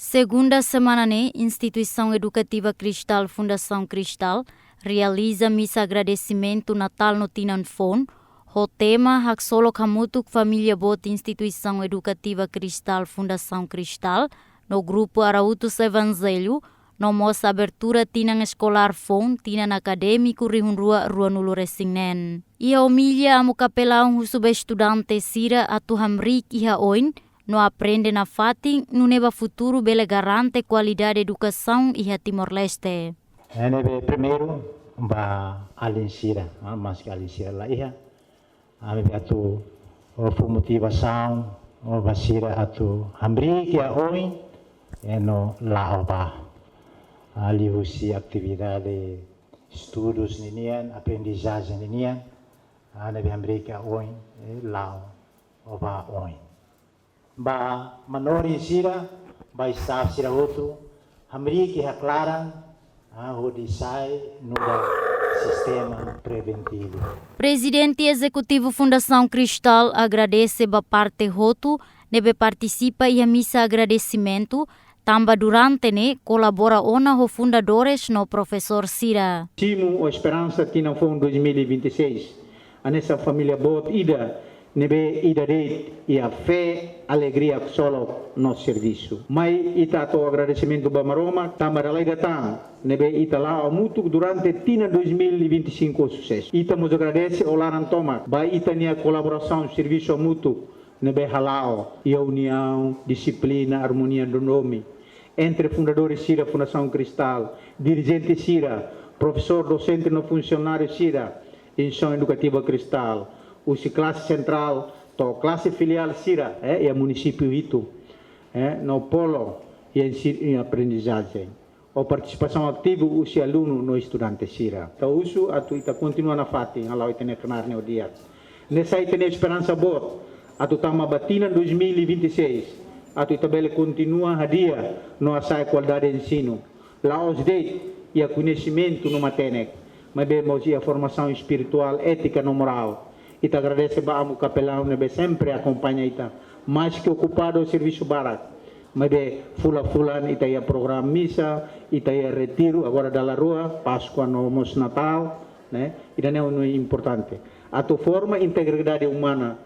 Segunda semana, Instituição Educativa Cristal Fundação Cristal realiza missa agradecimento Natal no Tinanfon. O tema hak solo kamutuk família bot Instituição Educativa Cristal Fundação Cristal no grupo Arautos Evangelho no moça abertura tinang escolar fon tinan acadêmico rihunrua ruanulu resingen. Ia humilha amu capelão husube estudante sira atu hamrik iha oin no aprende na fating no neba futuro bele garante qualidade educação iha Timor-Leste. Nebe primeiro ba alinsira, mas que alinsira lá iha. Ame atu o motivação o basira atu hamrik ia oin no la oba. Ali husi atividade estudos ninian, aprendizagem ninian. Nebe hamrik ia oin la oba oin. Ba manori sira ba staff sira outro hamri que aclaram o design no sistema preventivo. Presidente Executivo Fundação Cristal agradece ba parte roto nebe participa e a missa agradecimento tamba durante colabora ona ho fundadores no professor Sira. Timo a esperança tina fon 2026 a nessa família bot ida nebe ida reit e a fé, alegria solo no serviço. Mai ita to agradecimento ba maroma, tamaralai datang, nebe ita lá o mutu durante tina 2025 sucesso. Ita nos agradece o laran toma, ba ita nia colaboração serviço mútuo, nebe halao, e a união, disciplina, harmonia do nome. Entre fundadores Sira Fundação Cristal, dirigente Sira, professor docente no funcionário Sira, Instituição Educativa Cristal, o classe central, to classe filial Sira, e a município Itu, no polo e em aprendizagem. A participação ativa o aluno no estudante Sira. Então isso a tu ita continua na fati, alau ita nekenar no dia. Nessa ita esperança bot, a tu tama batina 2026, a tu ita bele continua a dia no asai qualidade de ensino. Lá os deit e a conhecimento no matenek, mas vemos a formação espiritual, ética no moral. Ita agradece ba amu capelão nebe sempre acompanha ita mais que ocupado o serviço barak mas de fulan ita ia programa missa ita ia retiro agora da rua Páscoa no mos Natal né ita é um importante a tu forma integridade humana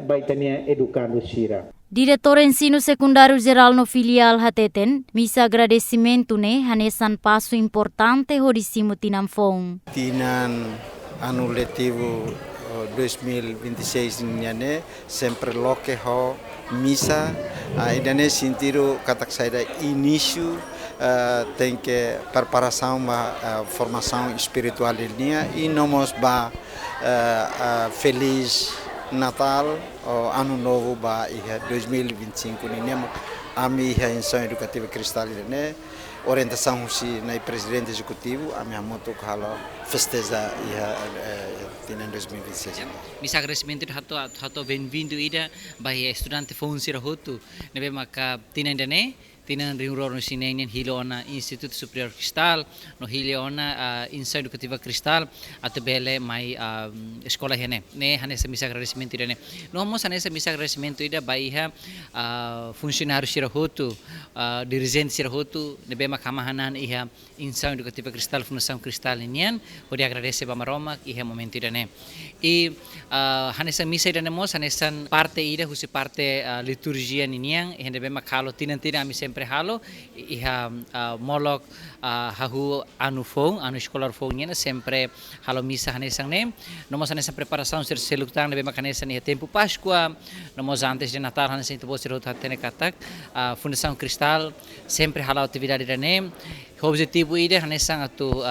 ba ita nia educando Sira. Diretor Ensino Secundário Geral no filial Hateten, missa agradecimento hanesan passo importante hodissimo tinanfon. Tinan ano letivo 2026 ini sempre loke ho misa idane sentido katak saida início tem que preparação formação espiritual linha e nomos ba feliz Natal ano novo ba 2025 ini ami a Instituição Educativa Cristal ini orientação si na presidente executivo a minha moto halo festeja tinan 2026. Misa agradecimento hato bem-vindo ida bahia estudante fonsira hotu nebe maka tinan dane tinan riuror no sinenen hilona Instituto Superior Cristal no hilona Instituição Educativa Cristal ato bele mai escola hene ne hanesa misa agradecimento ida ne no mos hanesa misa agradecimento ida bahia funcionário sira hotu dirigente sira hotu nebe makamahanan iha Instituição Educativa Cristal Fundação Cristal inian pode agradecer ba maroma iha momento ida ne e hanesa misa ida ne mos hanesan parte ida husi parte liturgia ninian e nebe makalo tinan ami halo iha molok hahu anu escolar fong niya sempre halo misa hanesang nomos hanesang preparação ser selutang nebe makanesan iha tempo Páscoa nomos antes de Natal hanesang ito bosiro hatene katak Fundação Cristal sempre halo atividade dane objetivo ide hanesang atu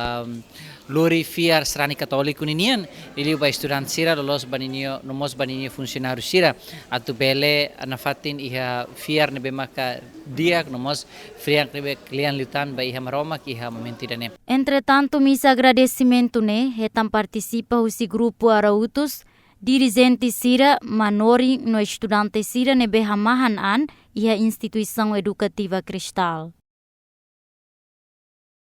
glorificar serani católico ninian ili ba estudante sira lolos baninio nomos baninio funcionário sira atu bele na fatin iha fiar nebe maka dia nomos friang nebe klian lutan ba iha maroma ki iha momenti dane. Entretanto misa agradecimento hetam participa usi grupo Arautos dirigente Sira manori no estudante Sira nebe hamahan iha Instituição Educativa Cristal.